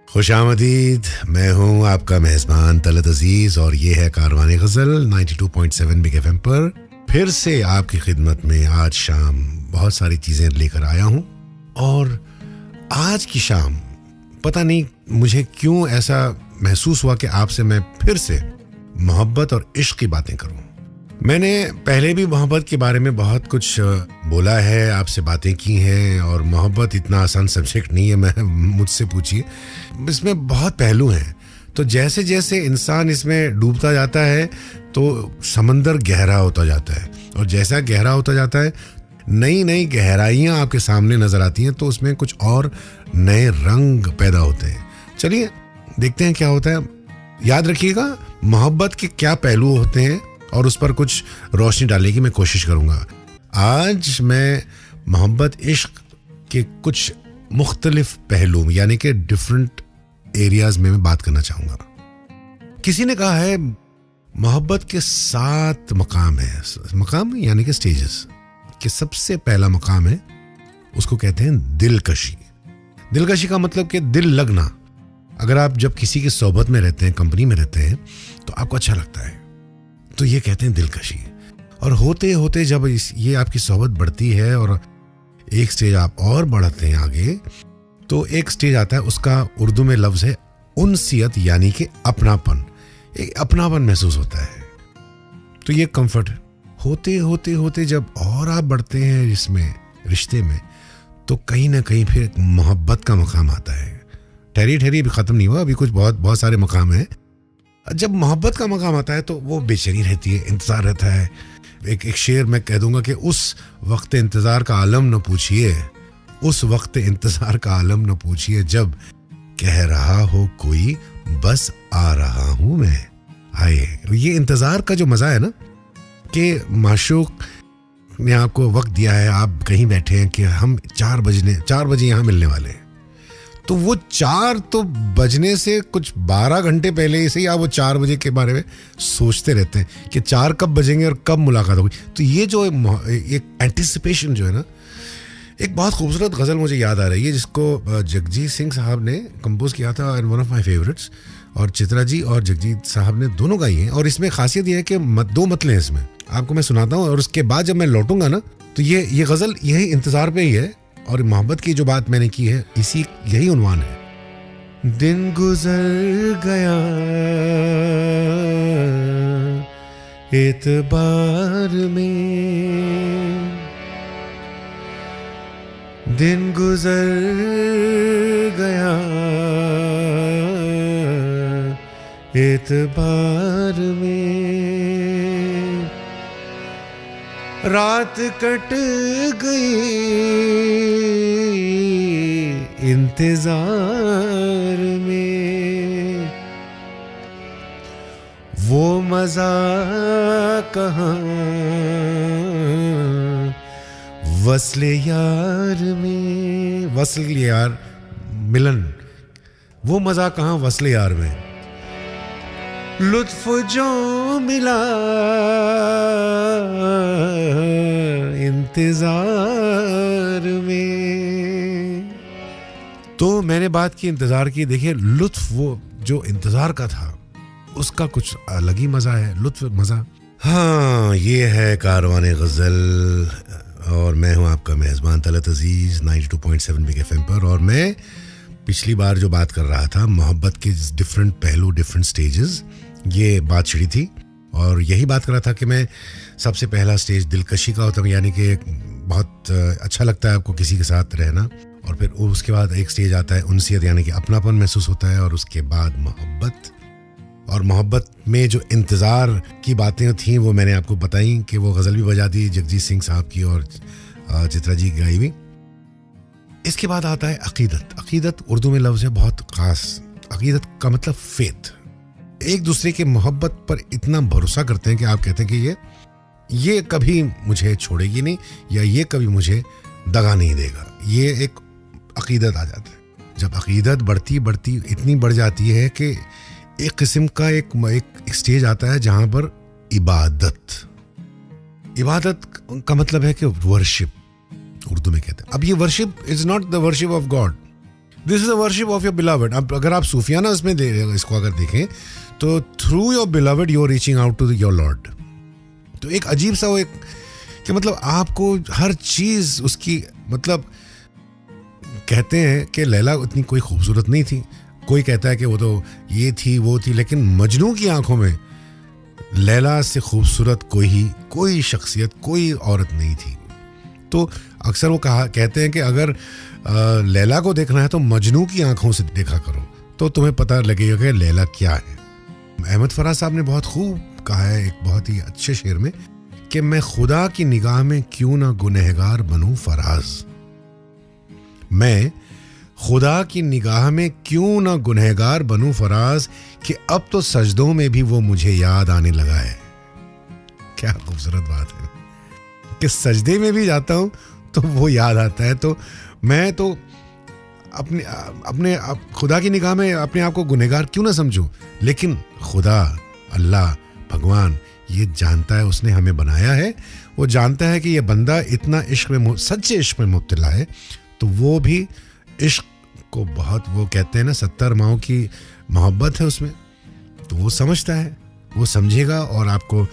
खुशामदीद, मैं हूं आपका मेज़बान तलत अजीज और ये है कारवाने गज़ल 92.7 बिग एफएम पर फिर से आपकी खिदमत में आज शाम बहुत सारी चीज़ें लेकर आया हूं। और आज की शाम पता नहीं मुझे क्यों ऐसा महसूस हुआ कि आपसे मैं फिर से मोहब्बत और इश्क की बातें करूं। मैंने पहले भी मोहब्बत के बारे में बहुत कुछ बोला है, आपसे बातें की हैं, और मोहब्बत इतना आसान सब्जेक्ट नहीं है, मैं मुझसे पूछिए, इसमें बहुत पहलू हैं। तो जैसे जैसे इंसान इसमें डूबता जाता है तो समंदर गहरा होता जाता है, और जैसा गहरा होता जाता है नई नई गहराइयाँ आपके सामने नजर आती हैं, तो उसमें कुछ और नए रंग पैदा होते हैं। चलिए देखते हैं क्या होता है। याद रखिएगा मोहब्बत के क्या पहलू होते हैं और उस पर कुछ रोशनी डालने की मैं कोशिश करूंगा। आज मैं मोहब्बत इश्क के कुछ मुख्तलिफ पहलू यानी कि डिफरेंट एरियाज में मैं बात करना चाहूंगा। किसी ने कहा है मोहब्बत के 7 मकाम है, मकाम यानी कि स्टेजेस, कि सबसे पहला मकाम है उसको कहते हैं दिलकशी। दिलकशी का मतलब कि दिल लगना। अगर आप जब किसी की सोबत में रहते हैं, कंपनी में रहते हैं, तो आपको अच्छा लगता है, तो ये कहते हैं दिलकशी। और होते होते जब ये आपकी सोहबत बढ़ती है और एक स्टेज आप और बढ़ते हैं आगे, तो एक स्टेज आता है, उसका उर्दू में लफ्ज है उनसियत, यानी कि अपनापन। एक अपनापन महसूस होता है, तो ये कंफर्ट है। होते होते होते जब और आप बढ़ते हैं इसमें रिश्ते में, तो कहीं ना कहीं फिर मोहब्बत का मकाम आता है। ठहरी ठहरी अभी खत्म नहीं हुआ, अभी कुछ बहुत सारे मकाम हैं। जब मोहब्बत का मकाम आता है तो वो बेचैनी रहती है, इंतज़ार रहता है। एक शेर मैं कह दूंगा कि उस वक्त इंतज़ार का आलम न पूछिए, उस वक्त इंतज़ार का आलम न पूछिए, जब कह रहा हो कोई बस आ रहा हूं मैं। आए, ये इंतज़ार का जो मज़ा है ना, कि माशूक ने आपको वक्त दिया है, आप कहीं बैठे हैं कि हम 4 बजे यहाँ मिलने वाले हैं, तो वो 4 तो बजने से कुछ 12 घंटे पहले से ही आप वो 4 बजे के बारे में सोचते रहते हैं कि 4 कब बजेंगे और कब मुलाकात होगी। तो ये जो एक एंटिसिपेशन जो है ना, एक बहुत खूबसूरत गज़ल मुझे याद आ रही है जिसको जगजीत सिंह साहब ने कंपोज किया था, and one of my favourites, और चित्रा जी और जगजीत साहब ने दोनों गाई हैं। और इसमें खासियत ये है कि 2 मतलें हैं इसमें, आपको मैं सुनाता हूँ, और उसके बाद जब मैं लौटूंगा ना, तो ये गज़ल यही इंतज़ार पे ही है। और मोहब्बत की जो बात मैंने की है, यही उन्वान है। दिन गुजर गया एतबार में, दिन गुजर गया एतबार में, रात कट गई इंतजार में, वो मजा कहाँ वस्ले यार में। वस्ल यार, मिलन, वो मजा कहाँ वस्ले यार में। लुत्फ जो मिला इंतजार में। तो मैंने बात की इंतजार की, देखिए लुत्फ, वो जो इंतजार का था उसका कुछ अलग ही मजा है, लुत्फ, मजा। हाँ, ये है कारवाने गज़ल, और मैं हूं आपका मेज़बान तलत अजीज 92.7 बिग एफएम पर। और मैं पिछली बार जो बात कर रहा था मोहब्बत के डिफरेंट पहलू, डिफरेंट स्टेजेस, ये बात छिड़ी थी, और यही बात कर रहा था कि मैं सबसे पहला स्टेज दिलकशी का होता है, यानी कि बहुत अच्छा लगता है आपको किसी के साथ रहना, और फिर उसके बाद एक स्टेज आता है उनसियत, यानी कि अपनापन महसूस होता है, और उसके बाद मोहब्बत। और मोहब्बत में जो इंतज़ार की बातें थीं वो मैंने आपको बताई कि वो गज़ल भी बजा दी जगजीत सिंह साहब की और चित्रा जी की गाई हुई। इसके बाद आता है अकीदत। अकीदत उर्दू में लफ्ज़ है बहुत ख़ास। अकीदत का मतलब फेथ। एक दूसरे के मोहब्बत पर इतना भरोसा करते हैं कि आप कहते हैं कि ये कभी मुझे छोड़ेगी नहीं, या ये कभी मुझे दगा नहीं देगा। ये एक अकीदत आ जाता है। जब अकीदत बढ़ती बढ़ती इतनी बढ़ जाती है कि एक किस्म का एक स्टेज आता है जहां पर इबादत का मतलब है कि वर्शिप, उर्दू में कहते हैं। अब ये worship is not the worship of God, this is a worship of your beloved. अब अगर आप सूफियाना इसमें इसको अगर देखें तो through your beloved you are reaching out to your Lord. तो एक अजीब सा वो एक कि मतलब आपको हर चीज उसकी मतलब कहते हैं कि लैला उतनी कोई खूबसूरत नहीं थी. कोई कहता है कि वो तो ये थी वो थी, लेकिन मजनू की आंखों में लैला से खूबसूरत कोई शख्सियत कोई औरत नहीं थी. तो अक्सर वो कहते हैं कि अगर लैला को देखना है तो मजनू की आंखों से देखा करो तो तुम्हें पता लगेगा कि लैला क्या है. अहमद फराज साहब ने बहुत खूब कहा है एक बहुत ही अच्छे शेर में कि मैं खुदा की निगाह में क्यों ना गुनहगार बनूं फराज. मैं खुदा की निगाह में क्यों ना गुनहगार बनूं फराज कि अब तो सजदों में भी वो मुझे याद आने लगा है. क्या खूबसूरत बात है कि सजदे में भी जाता हूं तो वो याद आता है. तो मैं तो अपने खुदा की निगाह में अपने आप को गुनहगार क्यों ना समझूं, लेकिन खुदा अल्लाह भगवान ये जानता है, उसने हमें बनाया है. वो जानता है कि ये बंदा इतना इश्क में सच्चे इश्क में मुब्तला है, तो वो भी इश्क को बहुत वो कहते हैं ना 70 माहों की मोहब्बत है उसमें. तो वो समझता है, वो समझेगा और आपको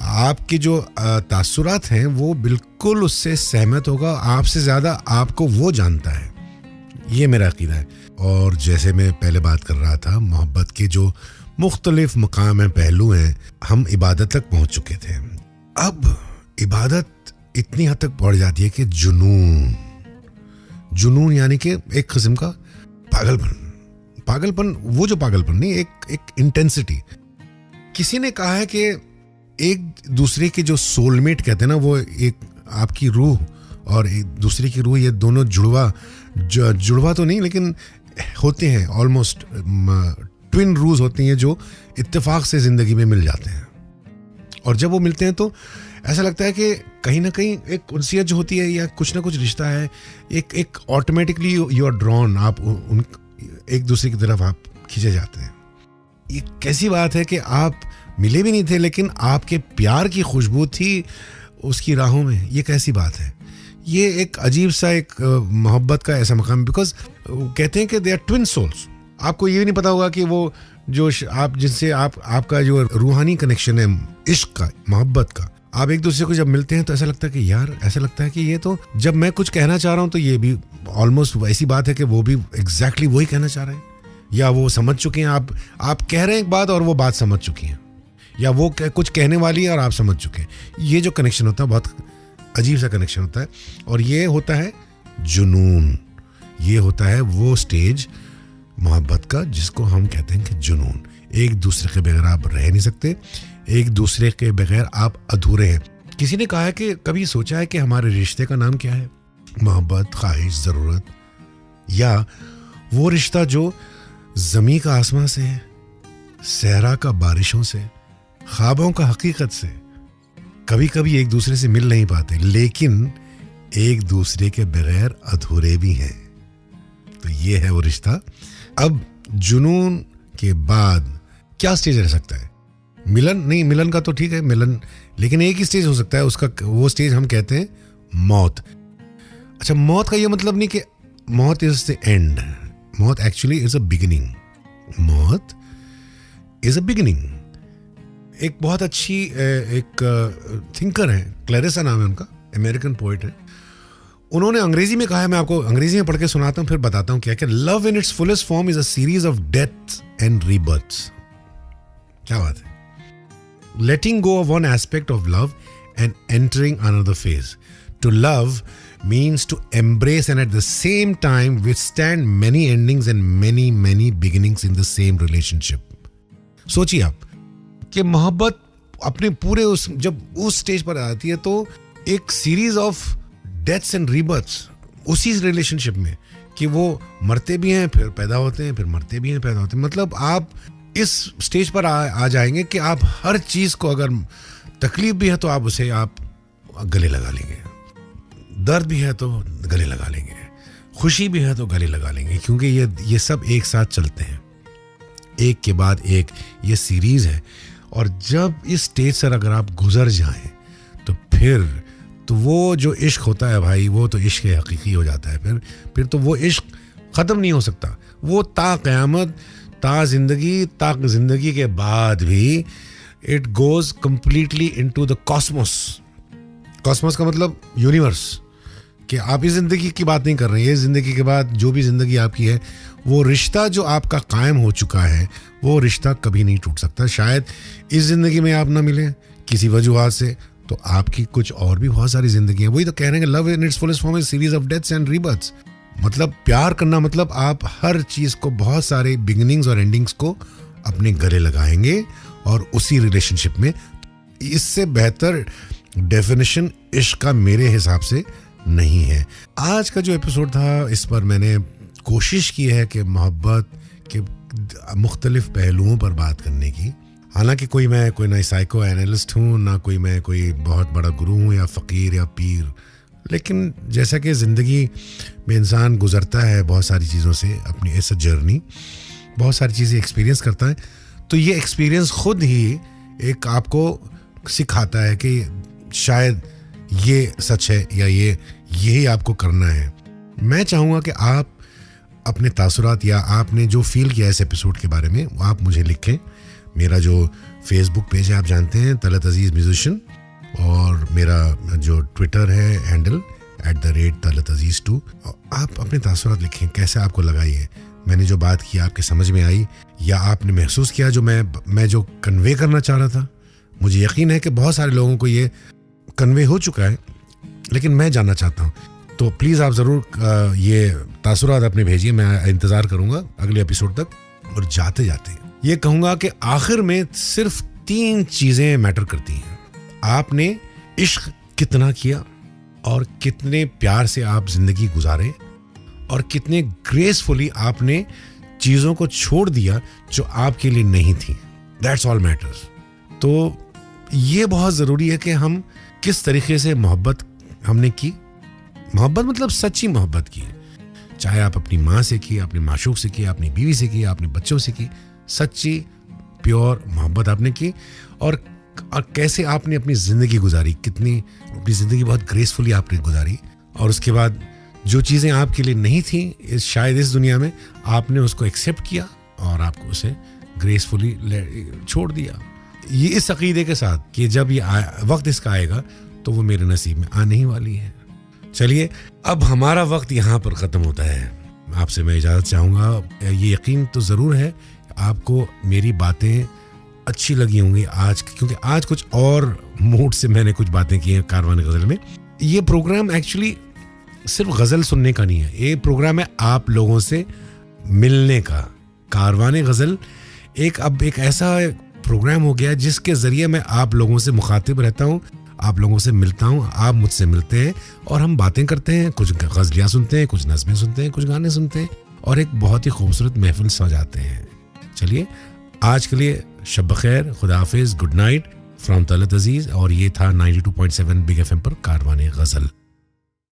आपके जो तासुरात हैं वो बिल्कुल उससे सहमत होगा. आपसे ज़्यादा आपको वो जानता है. ये मेरा अकीदा है. और जैसे मैं पहले बात कर रहा था मोहब्बत के जो मुख्तलिफ मकाम हैं, पहलू हैं, हम इबादत तक पहुंच चुके थे. अब इबादत इतनी हद तक पहुंच जाती है कि जुनून यानी कि एक किस्म का पागलपन वो जो पागलपन नहीं, एक इंटेंसिटी. किसी ने कहा है कि एक दूसरे के जो सोलमेट कहते हैं ना, वो एक आपकी रूह और एक दूसरे की रूह, ये दोनों जुड़वा तो नहीं लेकिन होते हैं, ऑलमोस्ट ट्विन रूज होती हैं जो इत्तेफाक से जिंदगी में मिल जाते हैं. और जब वो मिलते हैं तो ऐसा लगता है कि कहीं ना कहीं एक उनसियत जो होती है या कुछ ना कुछ रिश्ता है, एक ऑटोमेटिकली यू आर ड्रॉन, आप उन एक दूसरे की तरफ आप खींचे जाते हैं. ये कैसी बात है कि आप मिले भी नहीं थे लेकिन आपके प्यार की खुशबू थी उसकी राहों में. ये कैसी बात है. ये एक अजीब सा एक मोहब्बत का ऐसा मकाम, बिकॉज कहते हैं कि दे आर ट्विन सोल्स. आपको ये भी नहीं पता होगा कि वो जो आप जिनसे आपका जो रूहानी कनेक्शन है इश्क का, मोहब्बत का, आप एक दूसरे को जब मिलते हैं तो ऐसा लगता है कि यार ऐसा लगता है कि ये तो जब मैं कुछ कहना चाह रहा हूँ तो ये भी ऑलमोस्ट वैसी बात है कि वो भी एग्जैक्टली वही कहना चाह रहे हैं, या वो समझ चुके हैं. आप कह रहे हैं एक बात और वो बात समझ चुकी हैं, या वो कुछ कहने वाली है और आप समझ चुके हैं. ये जो कनेक्शन होता है बहुत अजीब सा कनेक्शन होता है. और ये होता है जुनून. ये होता है वो स्टेज मोहब्बत का जिसको हम कहते हैं कि जुनून. एक दूसरे के बगैर आप रह नहीं सकते, एक दूसरे के बगैर आप अधूरे हैं. किसी ने कहा है कि कभी सोचा है कि हमारे रिश्ते का नाम क्या है? मोहब्बत, ख्वाहिश, ज़रूरत, या वो रिश्ता जो ज़मीं का आसमां से है, सहरा का बारिशों से, ख्वाबों का हकीकत से. कभी कभी एक दूसरे से मिल नहीं पाते लेकिन एक दूसरे के बगैर अधूरे भी हैं. तो ये है वो रिश्ता. अब जुनून के बाद क्या स्टेज रह सकता है? मिलन नहीं, मिलन का तो ठीक है मिलन, लेकिन एक ही स्टेज हो सकता है उसका. वो स्टेज हम कहते हैं मौत. अच्छा, मौत का ये मतलब नहीं कि मौत इज द एंड. मौत एक्चुअली इज अ बिगिनिंग. मौत इज अ बिगिनिंग. एक बहुत अच्छी एक थिंकर है, क्लैरिसा नाम है उनका, अमेरिकन पोइट है. उन्होंने अंग्रेजी में कहा है, मैं आपको अंग्रेजी में पढ़ के सुनाता हूं फिर बताता हूं क्या क्या. Love in its fullest form is a series of deaths and rebirths. क्या बात है. Letting go of one aspect of love and entering another phase. To love means to embrace and at the same time withstand many endings and many beginnings in the same relationship. सोचिए आप कि मोहब्बत अपने पूरे जब उस stage पर आती है तो एक सीरीज ऑफ डेथ्स एंड रीबर्थ्स उसी रिलेशनशिप में, कि वो मरते भी हैं फिर पैदा होते हैं, फिर मरते भी हैं पैदा होते हैं. मतलब आप इस स्टेज पर आ जाएंगे कि आप हर चीज को, अगर तकलीफ भी है तो आप उसे आप गले लगा लेंगे, दर्द भी है तो गले लगा लेंगे, खुशी भी है तो गले लगा लेंगे, क्योंकि ये सब एक साथ चलते हैं, एक के बाद एक ये सीरीज है. और जब इस स्टेज से अगर आप गुजर जाएं तो फिर तो वो जो इश्क होता है भाई, वो तो इश्क हकीकी हो जाता है. फिर तो वो इश्क ख़त्म नहीं हो सकता। वो ता क़यामत, ता ज़िंदगी के बाद भी it goes completely into the Cosmos. Cosmos का मतलब यूनिवर्स, कि आप इस ज़िंदगी की बात नहीं कर रहे हैं। ये ज़िंदगी के बाद जो भी ज़िंदगी आपकी है, वो रिश्ता जो आपका कायम हो चुका है, वो रिश्ता कभी नहीं टूट सकता। शायद इस ज़िंदगी में आप ना मिलें किसी वजूहात से, तो आपकी कुछ और भी बहुत सारी ज़िंदगी है। वही तो कह रहे हैं कि love in its fullest form is series of deaths and रीबर्थ्स। मतलब प्यार करना मतलब आप हर चीज़ को, बहुत सारे बिगिनिंग्स और एंडिंग्स को अपने गले लगाएंगे और उसी रिलेशनशिप में। इससे बेहतर डेफिनेशन इश्क का मेरे हिसाब से नहीं है। आज का जो एपिसोड था, इस पर मैंने कोशिश की है कि मोहब्बत के मुख्तलिफ पहलुओं पर बात करने की। हालांकि मैं कोई ना साइको एनालिस्ट हूँ, ना मैं कोई बहुत बड़ा गुरु हूँ या फ़कीर या पीर, लेकिन जैसा कि ज़िंदगी में इंसान गुज़रता है बहुत सारी चीज़ों से, अपनी ऐसा जर्नी, बहुत सारी चीज़ें एक्सपीरियंस करता है, तो ये एक्सपीरियंस ख़ुद ही एक आपको सिखाता है कि शायद ये सच है या यही आपको करना है। मैं चाहूँगा कि आप अपने तासुरात या आपने जो फील किया इस एपिसोड के बारे में, वो आप मुझे लिखें। मेरा जो फेसबुक पेज है आप जानते हैं, तलत अजीज़ म्यूजिशियन, और मेरा जो ट्विटर है हैंडल @तलतअजीज़2। आप अपने तासुरात लिखें, कैसे आपको लगा ये, मैंने जो बात की आपके समझ में आई, या आपने महसूस किया जो मैं जो कन्वे करना चाह रहा था। मुझे यकीन है कि बहुत सारे लोगों को ये कन्वे हो चुका है, लेकिन मैं जानना चाहता हूँ। तो प्लीज़ आप ज़रूर ये तासुरात अपने भेजिए, मैं इंतज़ार करूँगा अगले एपिसोड तक। और जाते जाते ये कहूँगा कि आखिर में सिर्फ 3 चीज़ें मैटर करती हैं। आपने इश्क कितना किया, और कितने प्यार से आप ज़िंदगी गुजारे, और कितने ग्रेसफुली आपने चीज़ों को छोड़ दिया जो आपके लिए नहीं थी। That's all matters. तो ये बहुत ज़रूरी है कि हम किस तरीके से मोहब्बत हमने की। मोहब्बत मतलब सच्ची मोहब्बत की, चाहे आप अपनी माँ से की, अपने माशूक से की, अपनी बीवी से की, अपने बच्चों से की, सच्ची प्योर मोहब्बत आपने की। और कैसे आपने अपनी ज़िंदगी गुजारी, कितनी अपनी ज़िंदगी बहुत ग्रेसफुली आपने गुजारी, और उसके बाद जो चीज़ें आपके लिए नहीं थी शायद इस दुनिया में, आपने उसको एक्सेप्ट किया और आपको उसे ग्रेसफुली छोड़ दिया। ये इस अकीदे के साथ कि जब ये वक्त इसका आएगा तो वो मेरे नसीब में आने ही वाली है। चलिए, अब हमारा वक्त यहाँ पर ख़त्म होता है। आपसे मैं इजाज़त चाहूँगा। ये यकीन तो ज़रूर है आपको मेरी बातें अच्छी लगी होंगी आज, क्योंकि आज कुछ और मूड से मैंने कुछ बातें की हैं कारवान गज़ल में। ये प्रोग्राम एक्चुअली सिर्फ गज़ल सुनने का नहीं है, ये प्रोग्राम है आप लोगों से मिलने का। कारवान गज़ल अब एक ऐसा प्रोग्राम हो गया जिसके ज़रिए मैं आप लोगों से मुखातिब रहता हूँ, आप लोगों से मिलता हूँ, आप मुझसे मिलते हैं और हम बातें करते हैं, कुछ गज़लियाँ सुनते हैं, कुछ नज़में सुनते हैं, कुछ गाने सुनते हैं, और एक बहुत ही खूबसूरत महफिल सजाते हैं। चलिए, आज के लिए शब खैर, खुदा हाफिज़, गुड नाइट फ्रॉम तलत अजीज़। और ये था 92.7 बिग FM पर कारवान गज़ल।